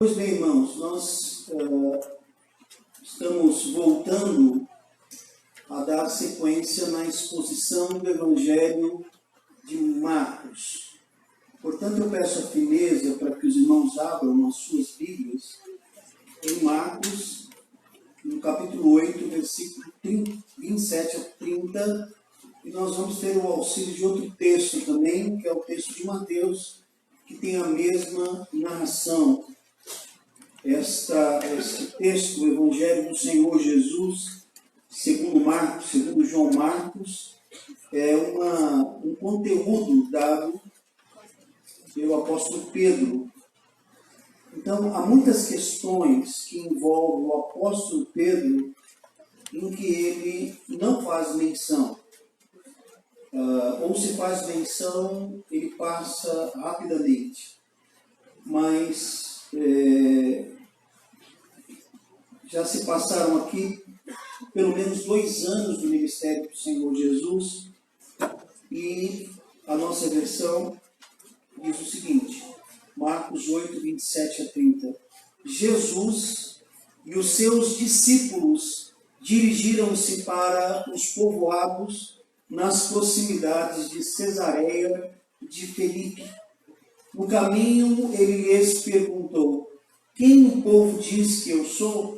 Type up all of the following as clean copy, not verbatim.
Pois bem, irmãos, nós estamos voltando a dar sequência na exposição do Evangelho de Marcos. Portanto, eu peço a firmeza para que os irmãos abram as suas Bíblias em Marcos, no capítulo 8, versículo 27 a 30, e nós vamos ter o auxílio de outro texto também, que é o texto de Mateus, que tem a mesma narração. Este texto, o Evangelho do Senhor Jesus, segundo João Marcos, é um conteúdo dado pelo apóstolo Pedro. Então, há muitas questões que envolvem o apóstolo Pedro em que ele não faz menção. Ou se faz menção, ele passa rapidamente. Mas já se passaram aqui pelo menos 2 anos do ministério do Senhor Jesus, e a nossa versão diz o seguinte, Marcos 8, 27 a 30. Jesus e os seus discípulos dirigiram-se para os povoados nas proximidades de Cesareia de Filipe. No caminho, ele lhes perguntou: quem o povo diz que eu sou?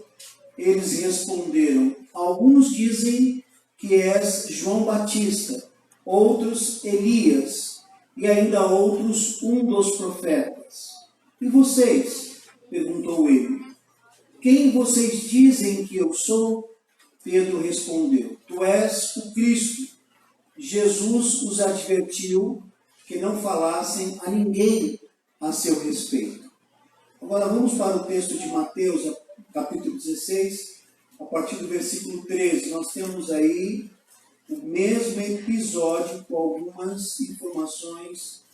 Eles responderam: alguns dizem que és João Batista, outros Elias, e ainda outros um dos profetas. E vocês? Perguntou ele. Quem vocês dizem que eu sou? Pedro respondeu: tu és o Cristo. Jesus os advertiu que não falassem a ninguém a seu respeito. Agora vamos para o texto de Mateus, capítulo 16, a partir do versículo 13. Nós temos aí o mesmo episódio com algumas informações,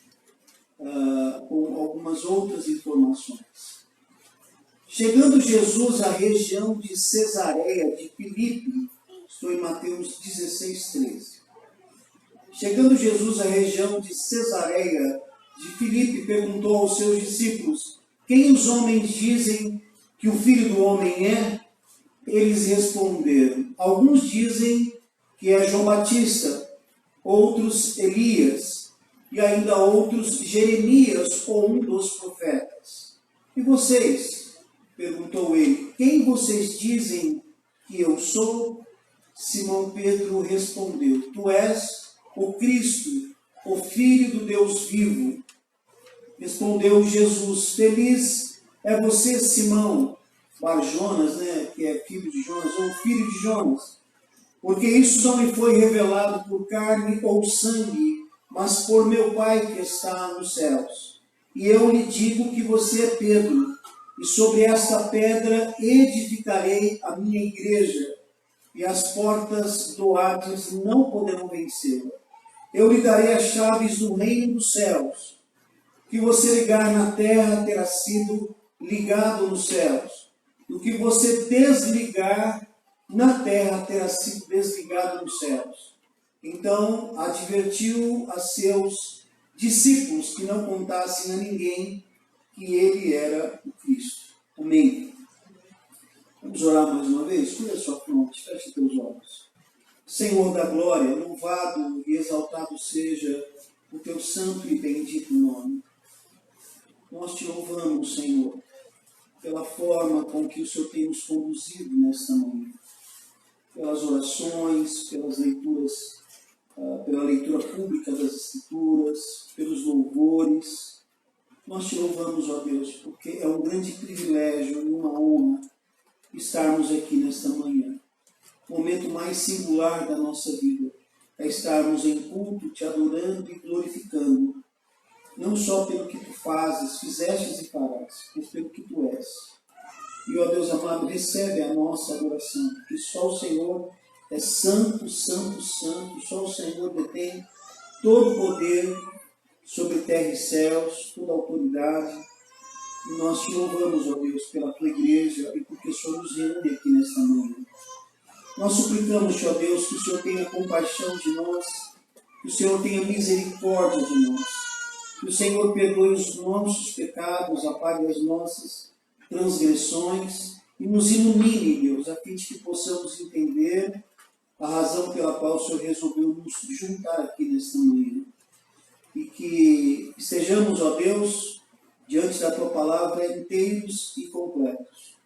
com algumas outras informações. Chegando Jesus à região de Cesareia de Filipe, estou em Mateus 16, 13. Chegando Jesus à região de Cesareia de Filipe, perguntou aos seus discípulos: quem os homens dizem que o Filho do Homem é? Eles responderam: alguns dizem que é João Batista, outros Elias, e ainda outros Jeremias ou um dos profetas. E vocês? Perguntou ele: quem vocês dizem que eu sou? Simão Pedro respondeu: tu és o Cristo, o Filho do Deus vivo. Respondeu Jesus: feliz é você, Simão Bar-Jonas, que é filho de Jonas, ou filho de Jonas, porque isso não me foi revelado por carne ou sangue, mas por meu Pai que está nos céus. E eu lhe digo que você é Pedro, e sobre esta pedra edificarei a minha igreja, e as portas do Hades não poderão vencê-la. Eu lhe darei as chaves do reino dos céus. O que você ligar na terra terá sido ligado nos céus. E o que você desligar na terra terá sido desligado nos céus. Então advertiu a seus discípulos que não contassem a ninguém que ele era o Cristo. Amém. Vamos orar mais uma vez? Cura a sua fronte, feche teus olhos. Senhor da glória, louvado e exaltado seja o teu santo e bendito nome. Nós te louvamos, Senhor, pela forma com que o Senhor tem nos conduzido nesta manhã. Pelas orações, pelas leituras, pela leitura pública das Escrituras, pelos louvores. Nós te louvamos, ó Deus, porque é um grande privilégio e uma honra estarmos aqui nesta manhã. O momento mais singular da nossa vida é estarmos em culto, te adorando e glorificando, não só pelo que tu fazes, fizestes e farás, mas pelo que tu és. E, ó Deus amado, recebe a nossa adoração, porque só o Senhor é santo, santo, santo, só o Senhor detém todo o poder sobre terra e céus, toda a autoridade. E nós te louvamos, ó Deus, pela tua igreja e porque o Senhor nos reúne aqui nesta manhã. Nós suplicamos, ó Deus, que o Senhor tenha compaixão de nós, que o Senhor tenha misericórdia de nós, que o Senhor perdoe os nossos pecados, apague as nossas transgressões e nos ilumine, Deus, a fim de que possamos entender a razão pela qual o Senhor resolveu nos juntar aqui nesta manhã. E que estejamos, ó Deus, diante da Tua palavra inteiros e completos.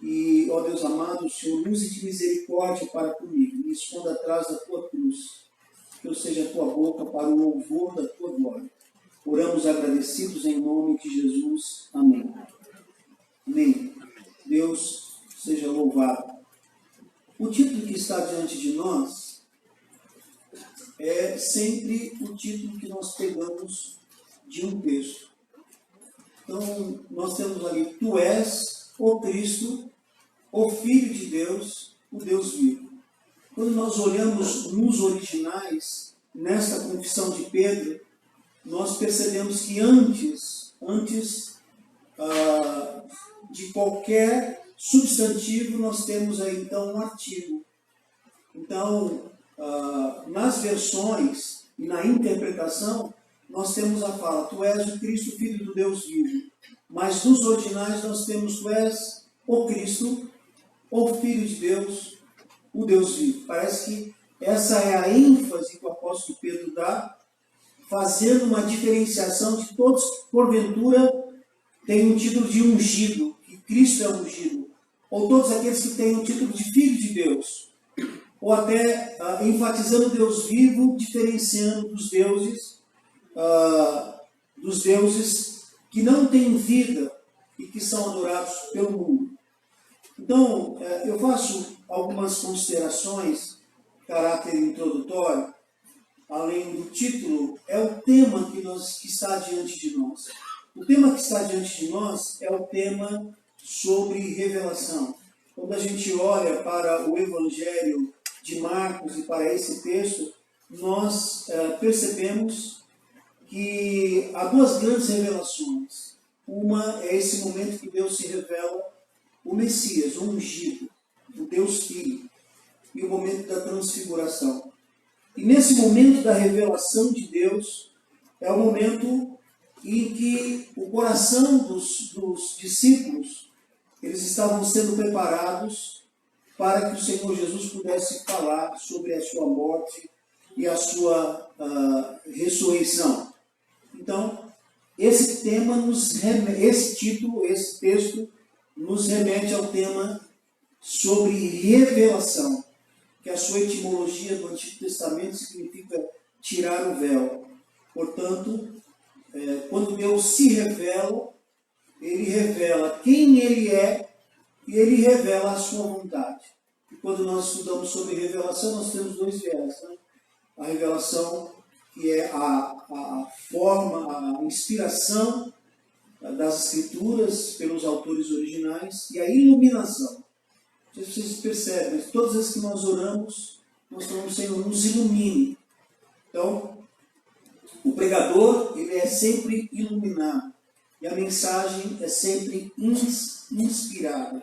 E, ó Deus amado, o Senhor use de misericórdia para comigo, me esconda atrás da Tua cruz, que eu seja a Tua boca para o louvor da Tua glória. Oramos agradecidos em nome de Jesus. Amém. Amém. Deus seja louvado. O título que está diante de nós é sempre o título que nós pegamos de um texto. Então, nós temos ali: Tu és o Cristo, o Filho de Deus, o Deus vivo. Quando nós olhamos nos originais, nesta confissão de Pedro, nós percebemos que antes de qualquer substantivo, nós temos aí então um artigo. Então, nas versões e na interpretação, nós temos a fala: Tu és o Cristo, Filho do Deus vivo. Mas nos originais nós temos: Tu és o Cristo, o Filho de Deus, o Deus vivo. Parece que essa é a ênfase que o apóstolo Pedro dá, fazendo uma diferenciação de todos que, porventura, têm o título de ungido, que Cristo é ungido, ou todos aqueles que têm o título de Filho de Deus, ou até enfatizando o Deus vivo, diferenciando dos deuses que não têm vida e que são adorados pelo mundo. Então, eu faço algumas considerações, caráter introdutório. Além do título, é o tema que está diante de nós. O tema que está diante de nós é o tema sobre revelação. Quando a gente olha para o Evangelho de Marcos e para esse texto, nós percebemos que há duas grandes revelações. Uma é esse momento que Deus se revela o Messias, o ungido, o Deus Filho, e o momento da transfiguração. E nesse momento da revelação de Deus, é o momento em que o coração dos discípulos, eles estavam sendo preparados para que o Senhor Jesus pudesse falar sobre a sua morte e a sua ressurreição. Então, esse texto nos remete ao tema sobre revelação, que a sua etimologia do Antigo Testamento significa tirar o véu. Portanto, quando Deus se revela, Ele revela quem Ele é e Ele revela a sua vontade. E quando nós estudamos sobre revelação, nós temos dois viés, né? A revelação, que é a forma, a inspiração das Escrituras pelos autores originais, e a iluminação. Não sei se vocês percebem, mas todas as que nós oramos, nós falamos: Senhor, nos ilumine. Então, o pregador, ele é sempre iluminado. E a mensagem é sempre inspirada.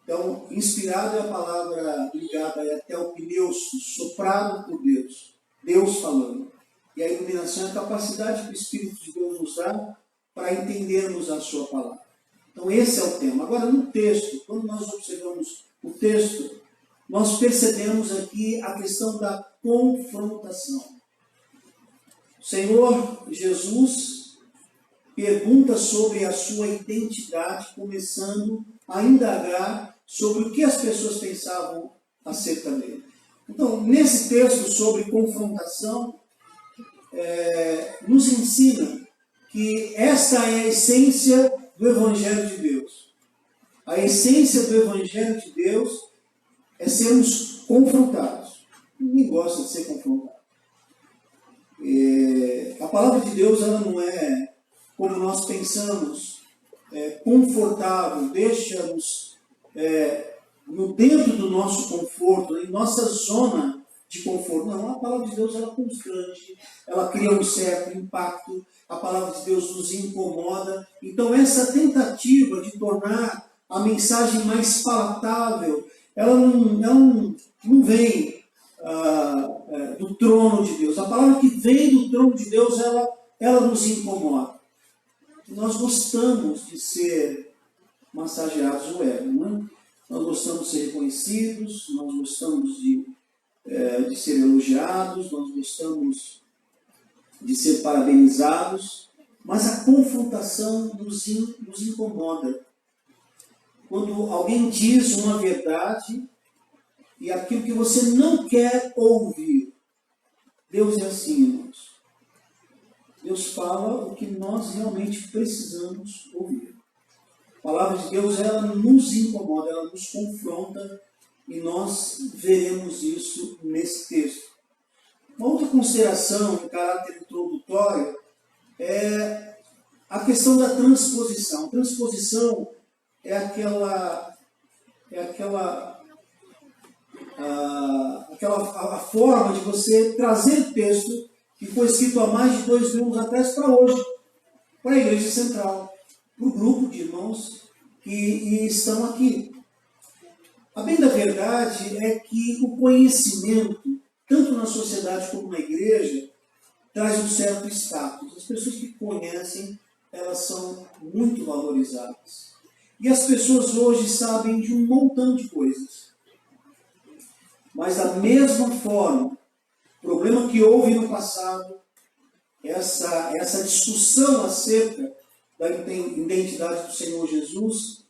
Então, inspirado é a palavra ligada até o pneus, soprado por Deus. Deus falando. E a iluminação é a capacidade que o Espírito de Deus nos dá para entendermos a sua palavra. Então, esse é o tema. Agora, no texto, quando nós observamos o texto, nós percebemos aqui a questão da confrontação. O Senhor Jesus pergunta sobre a sua identidade, começando a indagar sobre o que as pessoas pensavam acerca dele. Então, nesse texto sobre confrontação, nos ensina que esta é a essência do Evangelho de Deus. A essência do Evangelho de Deus é sermos confrontados. Ninguém gosta de ser confrontado. A palavra de Deus, ela não é, como nós pensamos, confortável, deixa-nos no dentro do nosso conforto, em nossa zona de conforto. Não, a palavra de Deus, ela constrange, ela cria um certo impacto, a palavra de Deus nos incomoda. Então, essa tentativa de tornar a mensagem mais palatável, ela não vem do trono de Deus. A palavra que vem do trono de Deus, ela nos incomoda. Nós gostamos de ser massageados o ego. Né? Nós gostamos de ser reconhecidos, nós gostamos de ser elogiados, nós gostamos de ser parabenizados, mas a confrontação nos incomoda. Quando alguém diz uma verdade e aquilo que você não quer ouvir. Deus é assim, irmãos. Deus fala o que nós realmente precisamos ouvir. A palavra de Deus, ela nos incomoda, ela nos confronta e nós veremos isso nesse texto. Uma outra consideração em caráter introdutório é a questão da transposição. Transposição é a forma de você trazer o texto que foi escrito há mais de 2.000 anos atrás para hoje, para a Igreja Central, para o grupo de irmãos que estão aqui. A bem da verdade é que o conhecimento, tanto na sociedade como na igreja, traz um certo status. As pessoas que conhecem, elas são muito valorizadas. E as pessoas hoje sabem de um montão de coisas. Mas da mesma forma, o problema que houve no passado, essa discussão acerca da identidade do Senhor Jesus,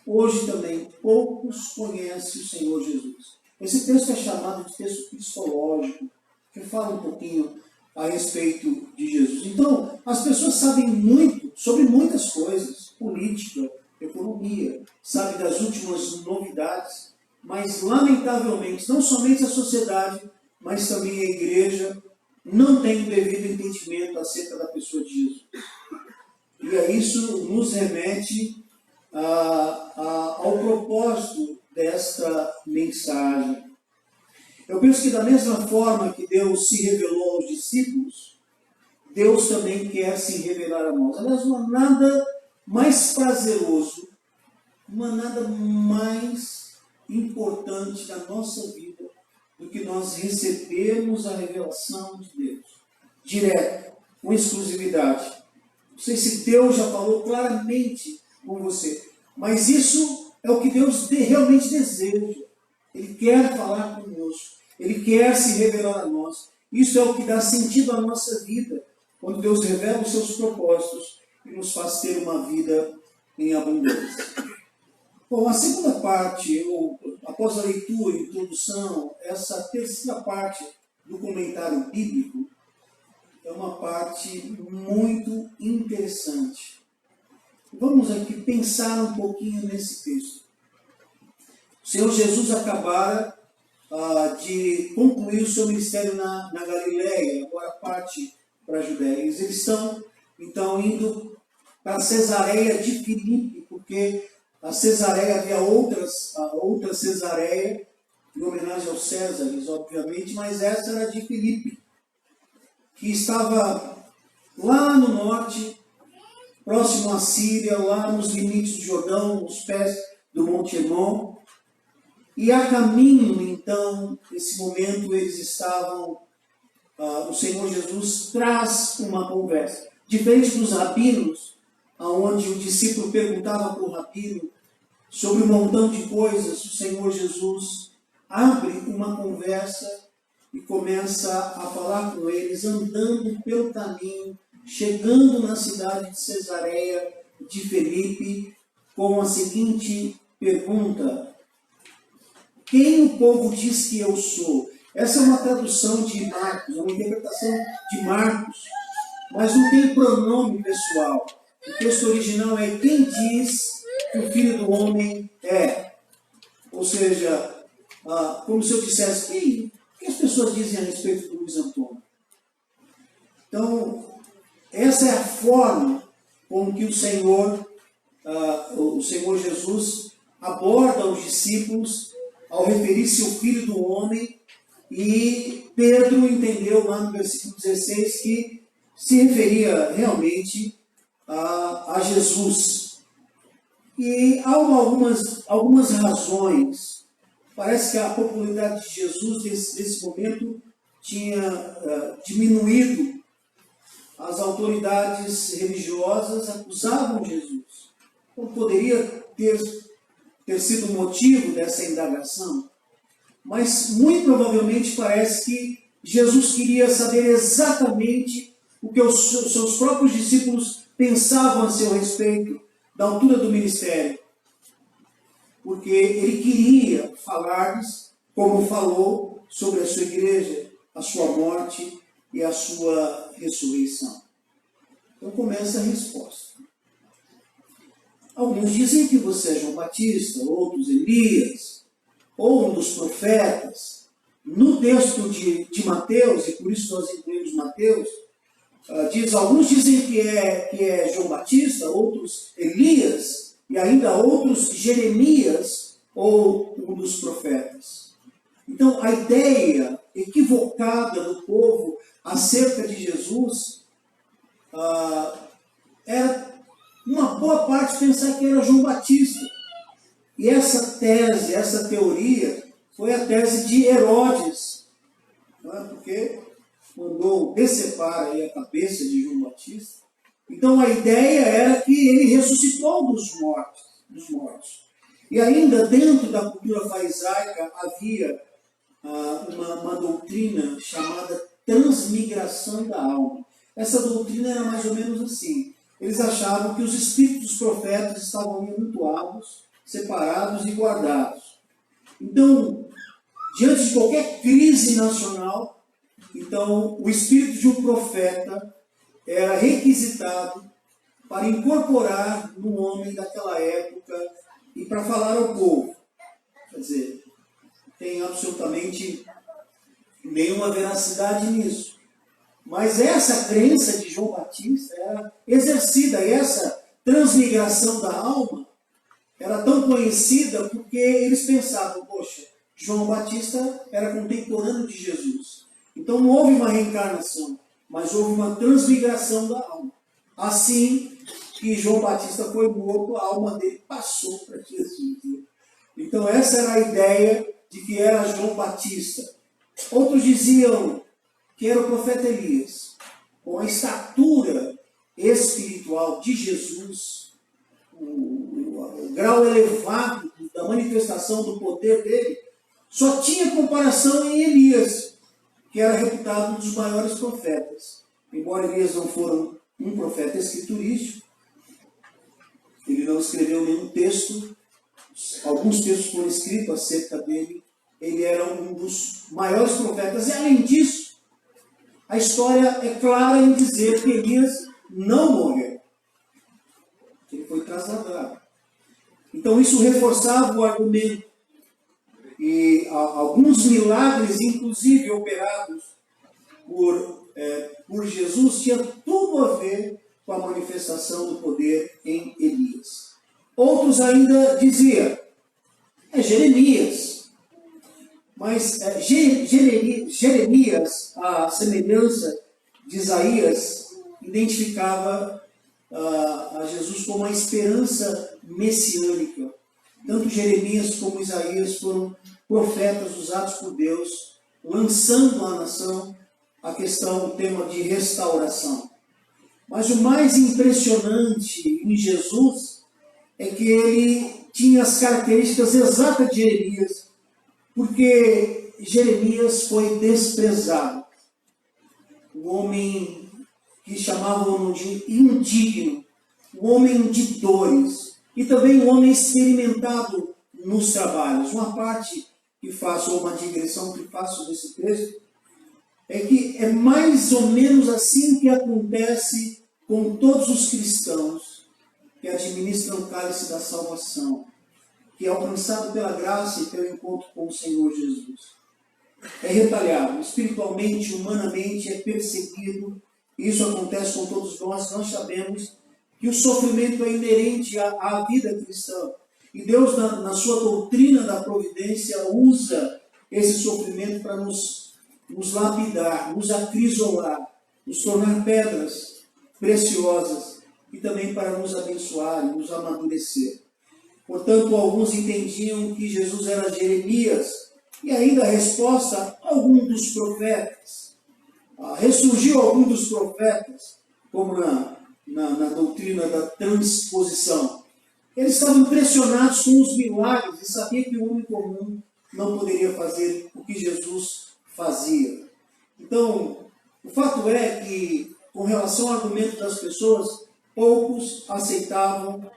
hoje também poucos conhecem o Senhor Jesus. Esse texto é chamado de texto cristológico, que fala um pouquinho a respeito de Jesus. Então, as pessoas sabem muito sobre muitas coisas, política, economia, sabem das últimas novidades, mas, lamentavelmente, não somente a sociedade, mas também a igreja não tem o devido entendimento acerca da pessoa de Jesus. E a isso nos remete ao propósito desta mensagem. Eu penso que da mesma forma que Deus se revelou aos discípulos, Deus também quer se revelar a nós. Aliás, não há nada mais prazeroso, não há nada mais importante da nossa vida do que nós recebermos a revelação de Deus, direto, com exclusividade. Não sei se Deus já falou claramente com você, mas isso é o que Deus realmente deseja. Ele quer falar conosco, Ele quer se revelar a nós. Isso é o que dá sentido à nossa vida, quando Deus revela os seus propósitos e nos faz ter uma vida em abundância. Bom, a segunda parte, após a leitura, a introdução, essa terceira parte do comentário bíblico é uma parte muito interessante. Vamos aqui pensar um pouquinho nesse texto. O Senhor Jesus acabara de concluir o seu ministério na Galileia, agora parte para a Judéia. Eles estão, então, indo para Cesareia de Filipe, porque a Cesareia, havia outra Cesareia, em homenagem aos Césares, obviamente, mas essa era de Filipe, que estava lá no norte, próximo à Síria, lá nos limites do Jordão, nos pés do Monte Hermon. E a caminho, então, nesse momento, eles estavam, o Senhor Jesus traz uma conversa. Diferente dos rabinos, onde o discípulo perguntava para o rabino sobre um montão de coisas, o Senhor Jesus abre uma conversa e começa a falar com eles, andando pelo caminho, chegando na cidade de Cesareia de Filipe, com a seguinte pergunta: quem o povo diz que eu sou? Essa é uma tradução de Marcos, uma interpretação de Marcos, mas não tem pronome pessoal. O texto original é: quem diz que o Filho do Homem é? Ou seja, como se eu dissesse: o que as pessoas dizem a respeito do Luiz Antônio? Então, essa é a forma com que o Senhor Jesus aborda os discípulos ao referir-se ao Filho do Homem, e Pedro entendeu lá no versículo 16 que se referia realmente a Jesus. E há algumas razões. Parece que a popularidade de Jesus nesse momento tinha diminuído. As autoridades religiosas acusavam Jesus. Então poderia ter sido o motivo dessa indagação, mas muito provavelmente parece que Jesus queria saber exatamente o que os seus próprios discípulos pensavam a seu respeito da altura do ministério. Porque ele queria falar-lhes, como falou, sobre a sua igreja, a sua morte e a sua ressurreição. Então começa a resposta. Alguns dizem que você é João Batista, outros Elias, ou um dos profetas. No texto de Mateus, e por isso nós incluímos Mateus, alguns dizem que é João Batista, outros Elias, e ainda outros Jeremias, ou um dos profetas. Então, a ideia equivocada do povo acerca de Jesus era uma boa parte pensar que era João Batista. E essa tese, essa teoria, foi a tese de Herodes, porque mandou decepar aí a cabeça de João Batista. Então a ideia era que ele ressuscitou dos mortos. E ainda dentro da cultura farisaica havia uma doutrina chamada transmigração da alma. Essa doutrina era mais ou menos assim. Eles achavam que os espíritos dos profetas estavam amontoados, separados e guardados. Então, diante de qualquer crise nacional, então o espírito de um profeta era requisitado para incorporar no homem daquela época e para falar ao povo. Quer dizer, tem absolutamente nenhuma veracidade nisso. Mas essa crença de João Batista era exercida, e essa transmigração da alma era tão conhecida porque eles pensavam, poxa, João Batista era contemporâneo de Jesus. Então não houve uma reencarnação, mas houve uma transmigração da alma. Assim que João Batista foi morto, a alma dele passou para Jesus. Então essa era a ideia de que era João Batista. Outros diziam que era o profeta Elias. Com a estatura espiritual de Jesus, o grau elevado da manifestação do poder dele, só tinha comparação em Elias, que era reputado um dos maiores profetas. Embora Elias não fosse um profeta escriturístico, ele não escreveu nenhum texto, alguns textos foram escritos acerca dele, ele era um dos maiores profetas. E além disso, a história é clara em dizer que Elias não morreu. Ele foi trasladado. Então isso reforçava o argumento. E alguns milagres, inclusive operados por Jesus, tinham tudo a ver com a manifestação do poder em Elias. Outros ainda diziam, é Jeremias. Mas Jeremias, a semelhança de Isaías, identificava a Jesus como uma esperança messiânica. Tanto Jeremias como Isaías foram profetas usados por Deus, lançando à nação a questão, o tema de restauração. Mas o mais impressionante em Jesus é que ele tinha as características exatas de Jeremias, porque Jeremias foi desprezado. O homem que chamavam de indigno, o homem de dores, e também um homem experimentado nos trabalhos. Uma parte que faço, ou uma digressão que faço desse texto, é que é mais ou menos assim que acontece com todos os cristãos que administram o cálice da salvação, que é alcançado pela graça e pelo encontro com o Senhor Jesus. É retalhado, espiritualmente, humanamente, é perseguido. Isso acontece com todos nós. Nós sabemos que o sofrimento é inerente à vida cristã. E Deus, na sua doutrina da providência, usa esse sofrimento para nos lapidar, nos acrisolar, nos tornar pedras preciosas e também para nos abençoar e nos amadurecer. Portanto, alguns entendiam que Jesus era Jeremias, e ainda a resposta, algum dos profetas. Ressurgiu algum dos profetas, como na doutrina da transposição. Eles estavam impressionados com os milagres e sabiam que o homem comum não poderia fazer o que Jesus fazia. Então, o fato é que, com relação ao argumento das pessoas, poucos aceitavam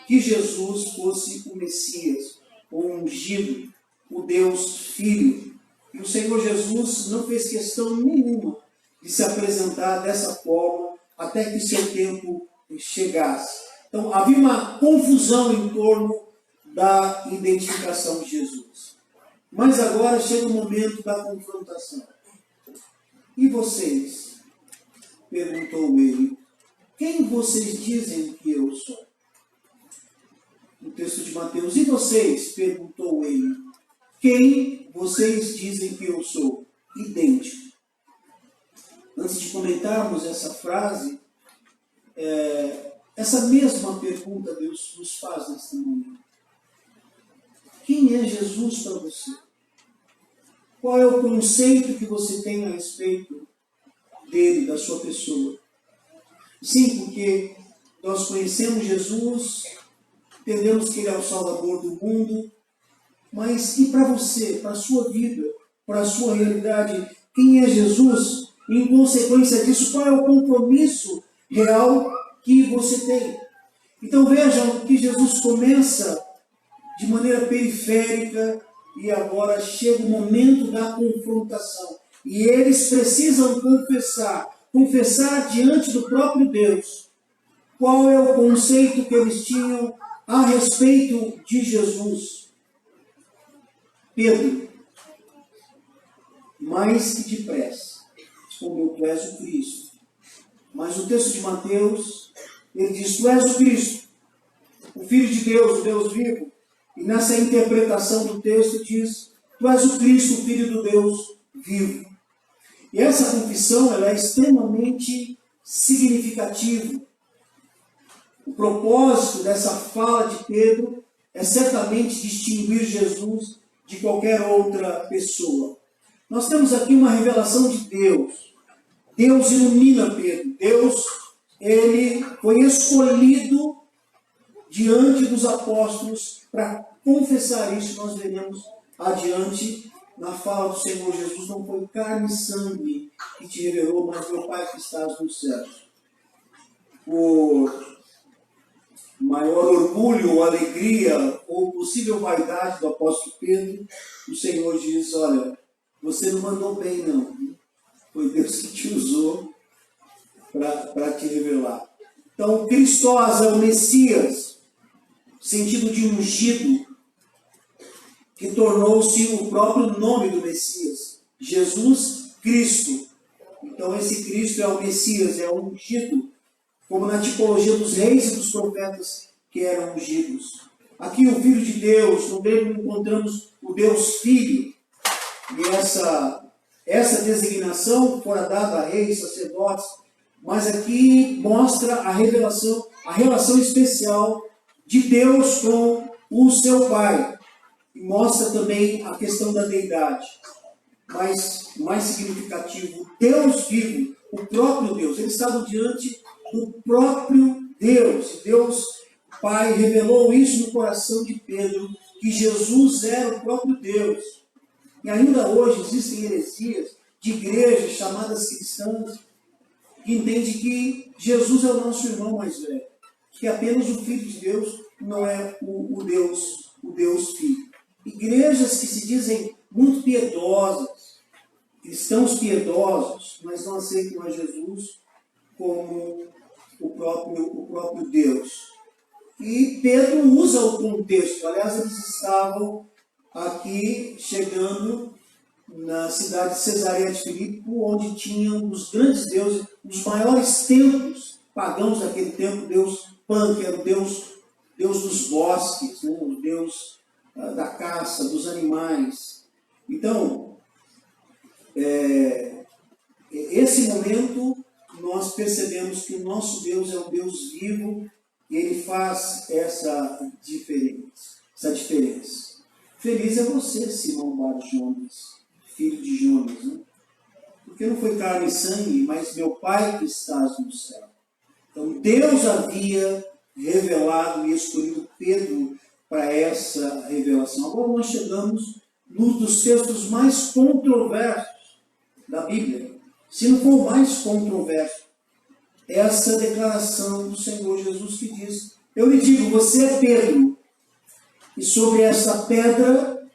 que Jesus fosse o Messias, o ungido, o Deus Filho. E o Senhor Jesus não fez questão nenhuma de se apresentar dessa forma até que seu tempo chegasse. Então, havia uma confusão em torno da identificação de Jesus. Mas agora chega o momento da confrontação. E vocês? Perguntou ele. Quem vocês dizem que eu sou? No texto de Mateus. E vocês? Perguntou ele. Quem vocês dizem que eu sou? Idêntico. Antes de comentarmos essa frase, essa mesma pergunta Deus nos faz neste momento. Quem é Jesus para você? Qual é o conceito que você tem a respeito dele, da sua pessoa? Sim, porque nós conhecemos Jesus, entendemos que ele é o Salvador do mundo, mas e para você, para a sua vida, para a sua realidade, quem é Jesus? E, em consequência disso, qual é o compromisso real que você tem? Então vejam que Jesus começa de maneira periférica e agora chega o momento da confrontação. E eles precisam confessar diante do próprio Deus qual é o conceito que eles tinham a respeito de Jesus. Pedro, mais que depressa, respondeu: tu és o Cristo. Mas o texto de Mateus, ele diz: tu és o Cristo, o Filho de Deus, o Deus vivo. E nessa interpretação do texto diz: tu és o Cristo, o Filho do Deus vivo. E essa confissão ela é extremamente significativa. O propósito dessa fala de Pedro é certamente distinguir Jesus de qualquer outra pessoa. Nós temos aqui uma revelação de Deus. Deus ilumina Pedro. Deus, ele foi escolhido diante dos apóstolos para confessar isso. Nós veremos adiante na fala do Senhor Jesus: não foi carne e sangue que te revelou, mas meu Pai que estás nos céus. Por maior orgulho ou alegria ou possível vaidade do apóstolo Pedro, o Senhor diz: olha, você não mandou bem não, foi Deus que te usou para te revelar. Então, o Cristós é o Messias, sentido de ungido, que tornou-se o próprio nome do Messias, Jesus Cristo. Então esse Cristo é o Messias, é o ungido, como na tipologia dos reis e dos profetas que eram ungidos. Aqui o Filho de Deus, no grego encontramos o Deus Filho, e essa designação fora dada a reis, sacerdotes, mas aqui mostra a relação especial de Deus com o seu Pai. E mostra também a questão da deidade. Mas, mais significativo, Deus vivo, o próprio Deus. Eles estavam diante do próprio Deus. E Deus Pai revelou isso no coração de Pedro, que Jesus era o próprio Deus. E ainda hoje existem heresias de igrejas chamadas cristãs que entendem que Jesus é o nosso irmão mais velho, que apenas o Filho de Deus não é o Deus Filho. Igrejas que se dizem muito piedosas, cristãos piedosos, mas não aceitam a Jesus como o próprio Deus. E Pedro usa o contexto. Aliás, eles estavam aqui chegando na cidade de Cesareia de Filipe, onde tinham os grandes deuses, os maiores templos pagãos daquele tempo, Deus Pan, que era o Deus dos bosques, né? O Deus da caça, dos animais. Então, esse momento nós percebemos que o nosso Deus é um Deus vivo e ele faz essa diferença. Feliz é você, Simão Bar Jonas, filho de Jonas, né? Porque não foi carne e sangue, mas meu Pai que estás no céu. Então Deus havia revelado e escolhido Pedro para essa revelação. Agora nós chegamos num dos textos mais controversos da Bíblia. Se não for o mais controverso, essa declaração do Senhor Jesus que diz: eu lhe digo, você é Pedro, e sobre essa pedra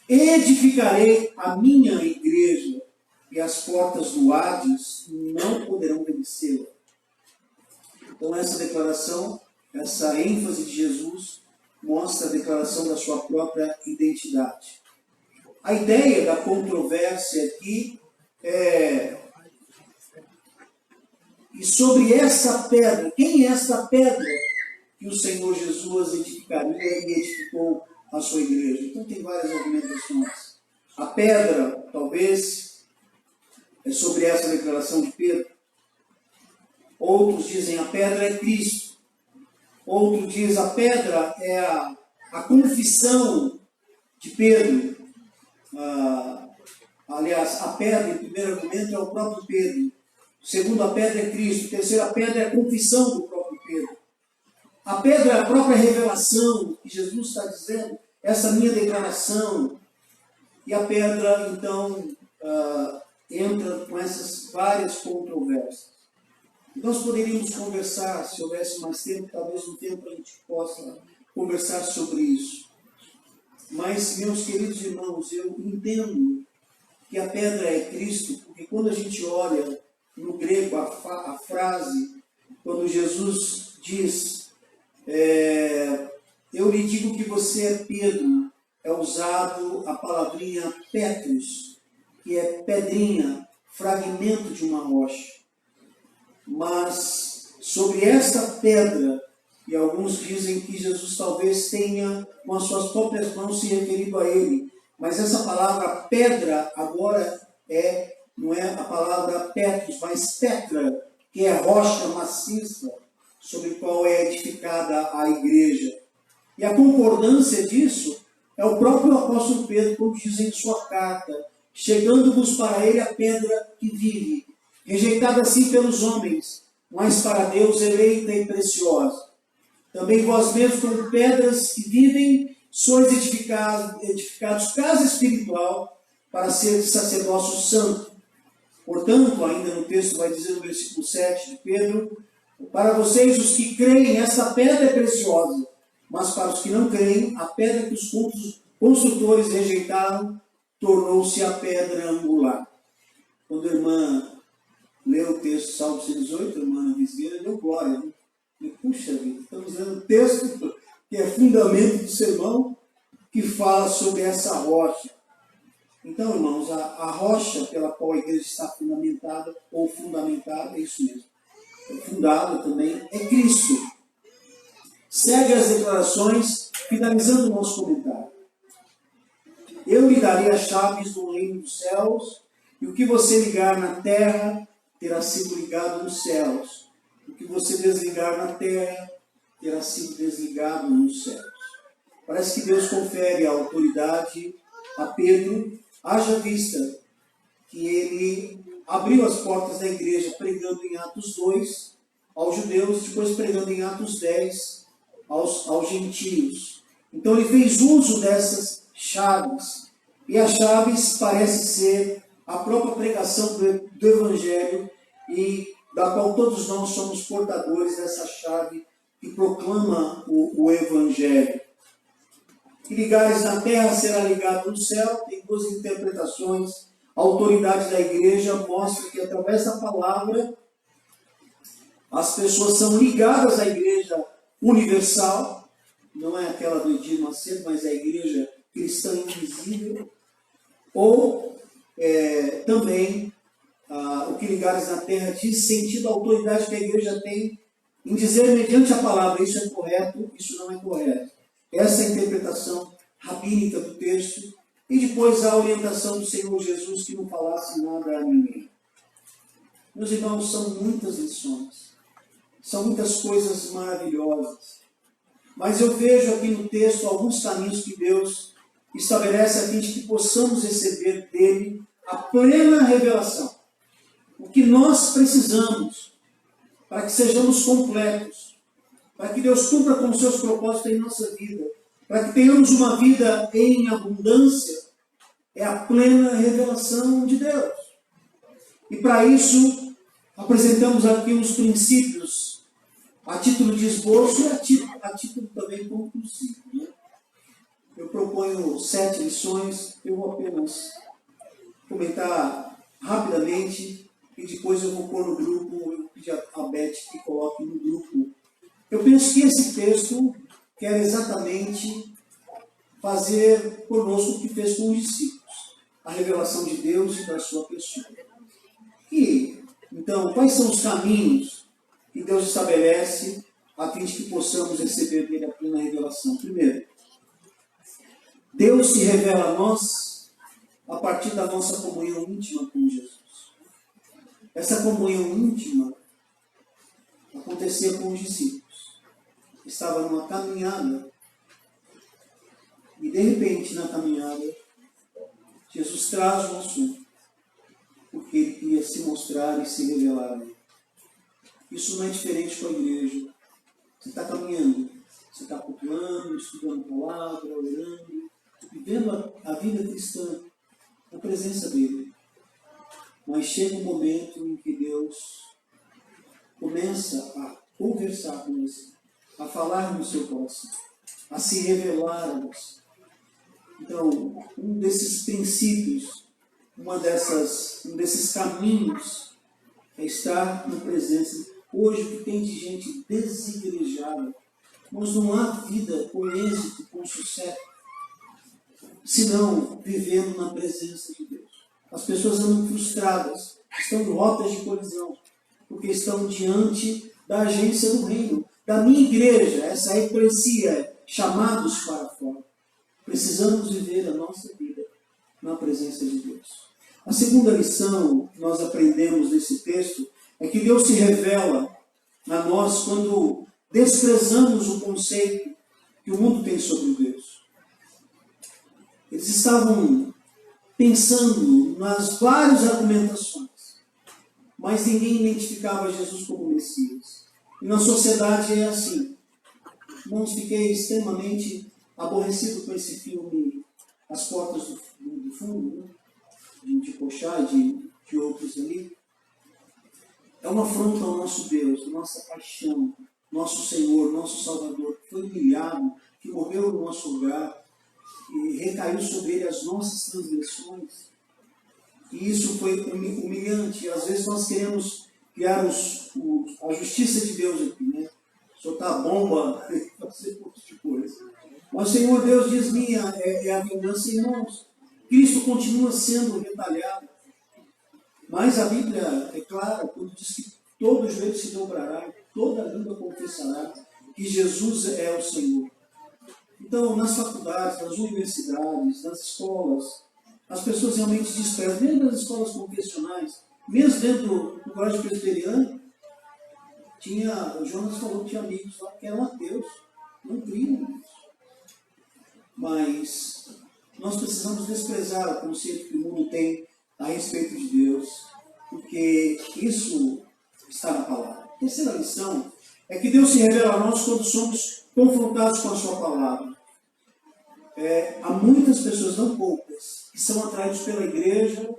edificarei a minha igreja, e as portas do Hades não poderão vencê-la. Então essa declaração, essa ênfase de Jesus, mostra a declaração da sua própria identidade. A ideia da controvérsia aqui é: e sobre essa pedra, quem é essa pedra que o Senhor Jesus edificaria e edificou a sua igreja? Então tem várias argumentações. A pedra, talvez, é sobre essa declaração de Pedro. Outros dizem a pedra é Cristo. Outro diz a pedra é a confissão de Pedro. Aliás, a pedra, em primeiro argumento, é o próprio Pedro. Segundo, a pedra é Cristo. Terceira pedra é a confissão do próprio Pedro. A pedra é a própria revelação que Jesus está dizendo, essa minha declaração. E a pedra, então, entra com essas várias controvérsias. Nós poderíamos conversar, se houvesse mais tempo, talvez um tempo a gente possa conversar sobre isso. Mas, meus queridos irmãos, eu entendo que a pedra é Cristo, porque quando a gente olha no grego a frase, quando Jesus diz, eu lhe digo que você é Pedro, é usado a palavrinha Petrus, que é pedrinha, fragmento de uma rocha. Mas sobre esta pedra, e alguns dizem que Jesus talvez tenha com as suas próprias mãos se referido a ele, mas essa palavra pedra agora não é a palavra Petrus, mas Petra, que é rocha maciça sobre a qual é edificada a igreja. E a concordância disso é o próprio apóstolo Pedro, como diz em sua carta: chegando-vos para ele a pedra que vive, rejeitada assim pelos homens, mas para Deus eleita e preciosa. Também vós mesmos, como pedras que vivem, sois edificados casa espiritual para ser sacerdócio santo. Portanto, ainda no texto vai dizer no versículo 7 de Pedro: para vocês, os que creem, essa pedra é preciosa, mas para os que não creem, a pedra que os construtores rejeitaram tornou-se a pedra angular. Quando a irmã leu o texto Salmo 118, a irmã Visgueira deu glória. Né? E, puxa vida, estamos lendo o texto que é fundamento do sermão, que fala sobre essa rocha. Então, irmãos, a rocha pela qual a igreja está fundamentada, ou fundamentada, é isso mesmo. É fundada também, é Cristo. Segue as declarações, finalizando o nosso comentário. Eu lhe darei as chaves do reino dos céus, e o que você ligar na terra terá sido ligado nos céus. O que você desligar na terra terá sido desligado nos céus. Parece que Deus confere a autoridade a Pedro, haja vista que ele abriu as portas da igreja pregando em Atos 2 aos judeus, depois pregando em Atos 10 aos gentios. Então ele fez uso dessas chaves. E as chaves parecem ser a própria pregação do Evangelho, e da qual todos nós somos portadores dessa chave que proclama o Evangelho. Que ligares na terra será ligado no céu. Tem duas interpretações. A autoridade da igreja mostra que através da palavra as pessoas são ligadas à igreja universal, não é aquela do Edir Macedo, mas é a igreja cristã invisível. Ou também o que ligares na terra diz sentido a autoridade que a igreja tem em dizer mediante a palavra: isso é correto, isso não é correto. Essa é a interpretação rabínica do texto. E depois a orientação do Senhor Jesus, que não falasse nada a ninguém. Meus irmãos, são muitas lições, são muitas coisas maravilhosas. Mas eu vejo aqui no texto alguns caminhos que Deus estabelece a fim de que possamos receber dele a plena revelação. O que nós precisamos para que sejamos completos. para que Deus cumpra com os seus propósitos em nossa vida, para que tenhamos uma vida em abundância, é a plena revelação de Deus. E para isso, apresentamos aqui uns princípios a título de esboço e a título também conclusivo. Né? Eu proponho 7 lições, eu vou apenas comentar rapidamente e depois eu vou pôr no grupo, eu vou pedir a Beth que coloque no grupo. Eu penso que esse texto quer exatamente fazer conosco o que fez com os discípulos, a revelação de Deus e da sua pessoa. E, então, quais são os caminhos que Deus estabelece a fim de que possamos receber dele a plena revelação? Primeiro, Deus se revela a nós a partir da nossa comunhão íntima com Jesus. Essa comunhão íntima acontecia com os discípulos. Estava numa caminhada e, de repente, na caminhada, Jesus traz um assunto, porque ele queria se mostrar e se revelar a ele. Isso não é diferente com a igreja. Você está caminhando, você está cultuando, estudando a palavra, orando, vivendo a vida cristã na presença dele. Mas chega um momento em que Deus começa a conversar com você, a falar no seu coração, a se revelar a você. Então, um desses princípios, um desses caminhos é estar na presença. Hoje, o que tem de gente desigrejada, mas não há vida com êxito, com sucesso, senão vivendo na presença de Deus. As pessoas andam frustradas, estão em rotas de colisão, porque estão diante da agência do reino, da minha igreja, essa eclesia, chamados para fora. Precisamos viver a nossa vida na presença de Deus. A segunda lição que nós aprendemos nesse texto é que Deus se revela a nós quando desprezamos o conceito que o mundo tem sobre Deus. Eles estavam pensando nas várias argumentações, mas ninguém identificava Jesus como Messias. E na sociedade é assim. Irmãos, fiquei extremamente aborrecido com esse filme As Portas do Fundo, né? de Pochá e de outros ali. É uma afronta ao nosso Deus, nossa paixão, nosso Senhor, nosso Salvador, que foi humilhado, que morreu no nosso lugar, e recaiu sobre ele as nossas transgressões. E isso foi humilhante. Às vezes nós queremos criar a justiça de Deus aqui, né? Soltar bomba, fazer um tipo de coisa. Mas o Senhor Deus diz: minha é a vingança, irmãos. Cristo continua sendo retalhado. Mas a Bíblia é clara quando diz que todo joelho se dobrará, toda língua confessará que Jesus é o Senhor. Então, nas faculdades, nas universidades, nas escolas, as pessoas realmente desprezam, mesmo nas escolas confessionais, mesmo dentro do colégio presbiteriano, o Jonas falou que tinha amigos lá que eram ateus, não criam nisso. Mas nós precisamos desprezar o conceito que o mundo tem a respeito de Deus, porque isso está na palavra. A terceira lição é que Deus se revela a nós quando somos confrontados com a sua palavra. Há muitas pessoas, não poucas, que são atraídas pela igreja,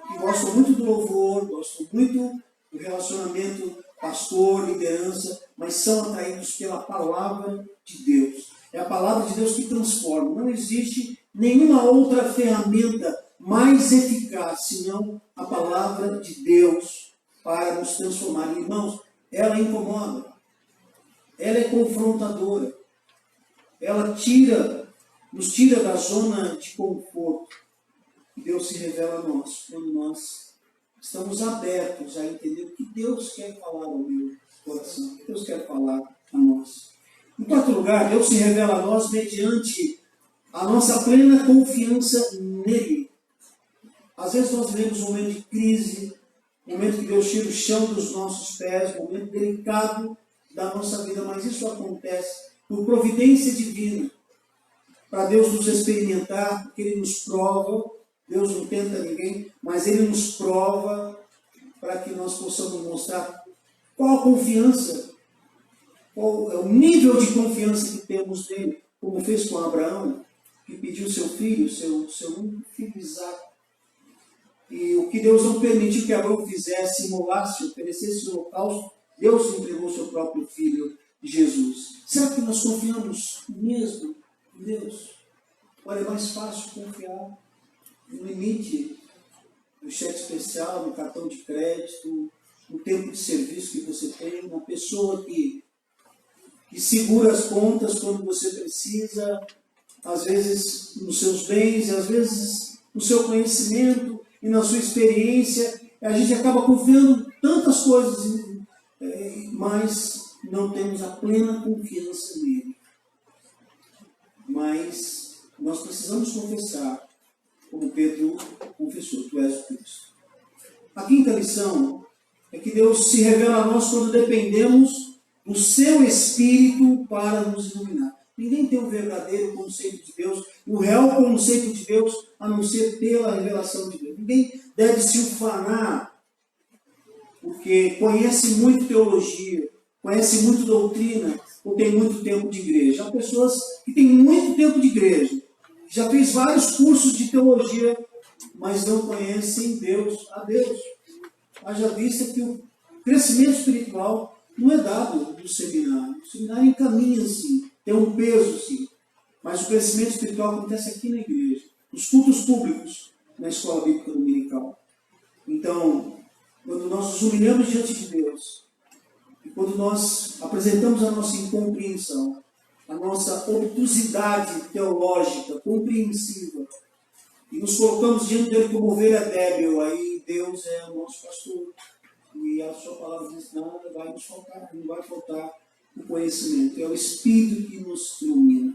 que gostam muito do louvor, gostam muito do relacionamento pastor, liderança, mas são atraídos pela palavra de Deus. É a palavra de Deus que transforma. Não existe nenhuma outra ferramenta mais eficaz senão a palavra de Deus para nos transformar. Irmãos, ela incomoda, ela é confrontadora, ela nos tira da zona de conforto. Deus se revela a nós quando nós estamos abertos a entender o que Deus quer falar ao meu coração, o que Deus quer falar a nós. Em quarto lugar, Deus se revela a nós mediante a nossa plena confiança nele. Às vezes nós vivemos um momento de crise, um momento que Deus tira o chão dos nossos pés, um momento delicado da nossa vida, mas isso acontece por providência divina, para Deus nos experimentar, porque Ele nos prova. Deus não tenta ninguém, mas Ele nos prova para que nós possamos mostrar qual a confiança Qual é o nível de confiança que temos nele, como fez com Abraão, que pediu seu filho, seu único filho Isaac. E o que Deus não permitiu que Abraão fizesse, imolasse, oferecesse o holocausto, Deus entregou seu próprio filho, Jesus. Será que nós confiamos mesmo em Deus? Olha, é mais fácil confiar no limite do cheque especial, no cartão de crédito, no tempo de serviço que você tem, na pessoa que segura as contas quando você precisa, às vezes nos seus bens, às vezes no seu conhecimento e na sua experiência. A gente acaba confiando em tantas coisas, mas não temos a plena confiança nele. Mas nós precisamos confessar, como Pedro confessou, tu és o Cristo. A quinta lição é que Deus se revela a nós quando dependemos do seu Espírito para nos iluminar. Ninguém tem o verdadeiro conceito de Deus, o real conceito de Deus, a não ser pela revelação de Deus. Ninguém deve se ufanar, porque conhece muito teologia, conhece muito doutrina, ou tem muito tempo de igreja. Há pessoas que têm muito tempo de igreja, já fez vários cursos de teologia, mas não conhecem Deus, a Deus. Haja vista que o crescimento espiritual não é dado do seminário. O seminário encaminha, sim, tem um peso, sim. Mas o crescimento espiritual acontece aqui na igreja, nos cultos públicos, na escola bíblica dominical. Então, quando nós nos humilhamos diante de Deus, e quando nós apresentamos a nossa incompreensão, a nossa obtusidade teológica, compreensiva, e nos colocamos diante dele como ovelha débil, aí Deus é o nosso pastor. E a sua palavra diz, nada vai nos faltar, não vai faltar o conhecimento. É o Espírito que nos ilumina.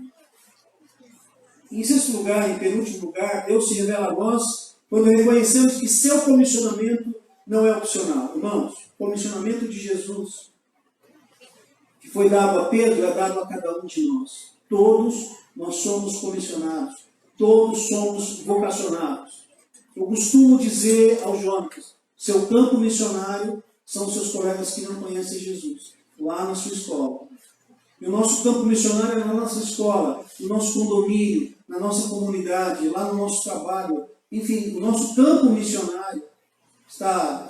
Em sexto lugar, em penúltimo lugar, Deus se revela a nós quando reconhecemos que seu comissionamento não é opcional. Irmãos, o comissionamento de Jesus, que foi dado a Pedro, é dado a cada um de nós. Todos nós somos comissionados. Todos somos vocacionados. Eu costumo dizer ao Jonas, seu campo missionário são seus colegas que não conhecem Jesus, lá na sua escola. E o nosso campo missionário é na nossa escola, no nosso condomínio, na nossa comunidade, lá no nosso trabalho. Enfim, o nosso campo missionário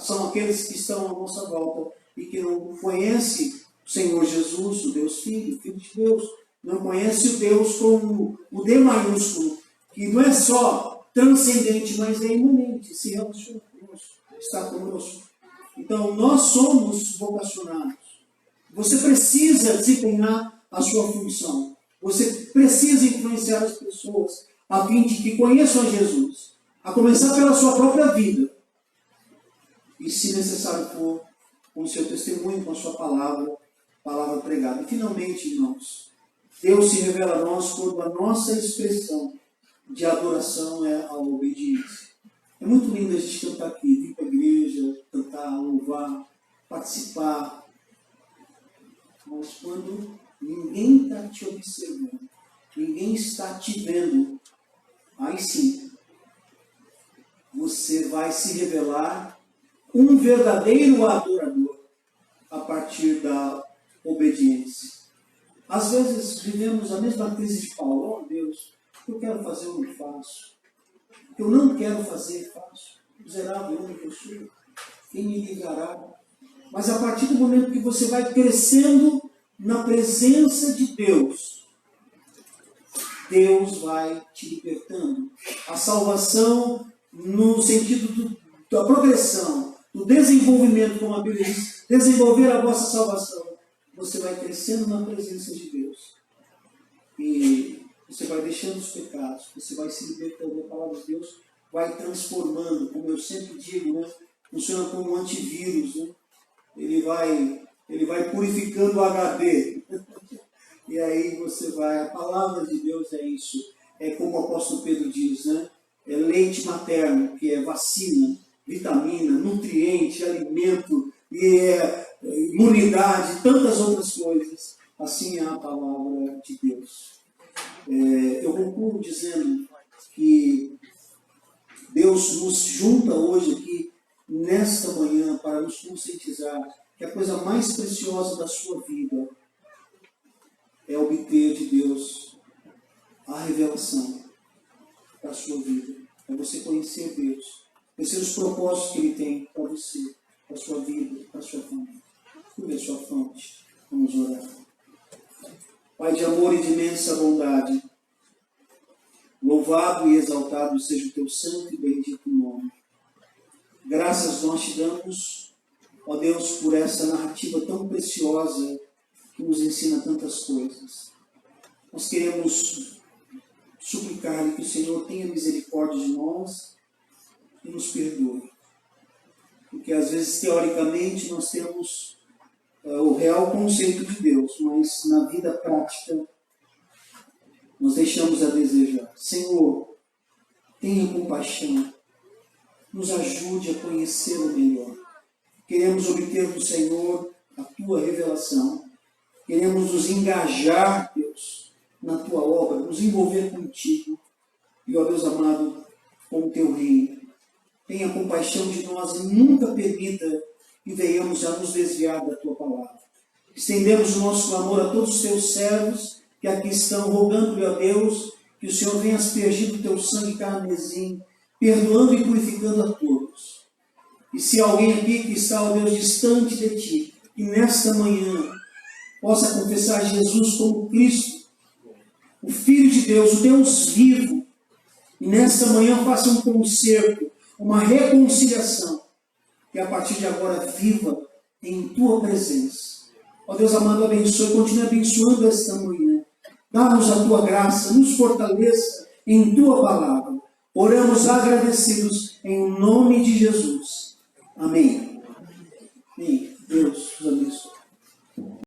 são aqueles que estão à nossa volta e que não conhecem o Senhor Jesus, o Deus Filho, o Filho de Deus. Não conhecem o Deus com o D maiúsculo, que não é só transcendente, mas é imanente, se relaciona conosco, está conosco. Então, nós somos vocacionados. Você precisa desempenhar a sua função. Você precisa influenciar as pessoas a fim de que conheçam a Jesus. A começar pela sua própria vida. E, se necessário for, com o seu testemunho, com a sua palavra pregada. E, finalmente, irmãos, Deus se revela a nós quando a nossa expressão de adoração é a obediência. É muito lindo a gente cantar aqui, vir para a igreja, cantar, louvar, participar. Mas quando ninguém está te observando, ninguém está te vendo, aí sim, você vai se revelar um verdadeiro adorador a partir da obediência. Às vezes vivemos a mesma crise de Paulo. Oh Deus, o que eu quero fazer eu não faço. O que eu não quero fazer, faço. Miserável homem que eu sou, quem me livrará? Mas a partir do momento que você vai crescendo na presença de Deus, Deus vai te libertando. A salvação, no sentido da progressão, do desenvolvimento, como a Bíblia diz, desenvolver a vossa salvação, você vai crescendo na presença de Deus. E você vai deixando os pecados, você vai se libertando. A palavra de Deus vai transformando, como eu sempre digo, né? Funciona como um antivírus, né? Ele vai purificando o HD. E aí você vai, a palavra de Deus é isso. É como o apóstolo Pedro diz, né? É leite materno, que é vacina, vitamina, nutriente, alimento, e imunidade, tantas outras coisas. Assim é a palavra de Deus. Eu concluo dizendo que Deus nos junta hoje aqui, nesta manhã, para nos conscientizar que a coisa mais preciosa da sua vida é obter de Deus a revelação para a sua vida. É você conhecer Deus, conhecer os propósitos que Ele tem para você, para a sua vida, para a sua família. Cure a sua fonte. Vamos orar. Pai de amor e de imensa bondade, louvado e exaltado seja o teu santo e bendito nome. Graças nós te damos, ó Deus, por essa narrativa tão preciosa que nos ensina tantas coisas. Nós queremos suplicar-lhe que o Senhor tenha misericórdia de nós e nos perdoe. Porque às vezes, teoricamente, nós temos o real conceito de Deus, mas na vida prática nós deixamos a desejar. Senhor, tenha compaixão, nos ajude a conhecê-lo melhor. Queremos obter do Senhor a tua revelação. Queremos nos engajar, Deus, na tua obra, nos envolver contigo. E, ó Deus amado, com o teu reino. Tenha compaixão de nós e nunca permita que venhamos a nos desviar da tua palavra. Estendemos o nosso clamor a todos os teus servos que aqui estão, rogando-lhe a Deus que o Senhor venha aspergir o teu sangue carmesim, perdoando e purificando a todos. E se alguém aqui que está, ó Deus, distante de ti, que nesta manhã possa confessar Jesus como Cristo, o Filho de Deus, o Deus vivo, e nesta manhã faça um concerto, uma reconciliação, que a partir de agora viva em tua presença. Ó Deus amado, abençoe, continue abençoando esta manhã. Dá-nos a tua graça, nos fortaleça em tua palavra. Oramos agradecidos em nome de Jesus. Amém. Amém. Deus os abençoe.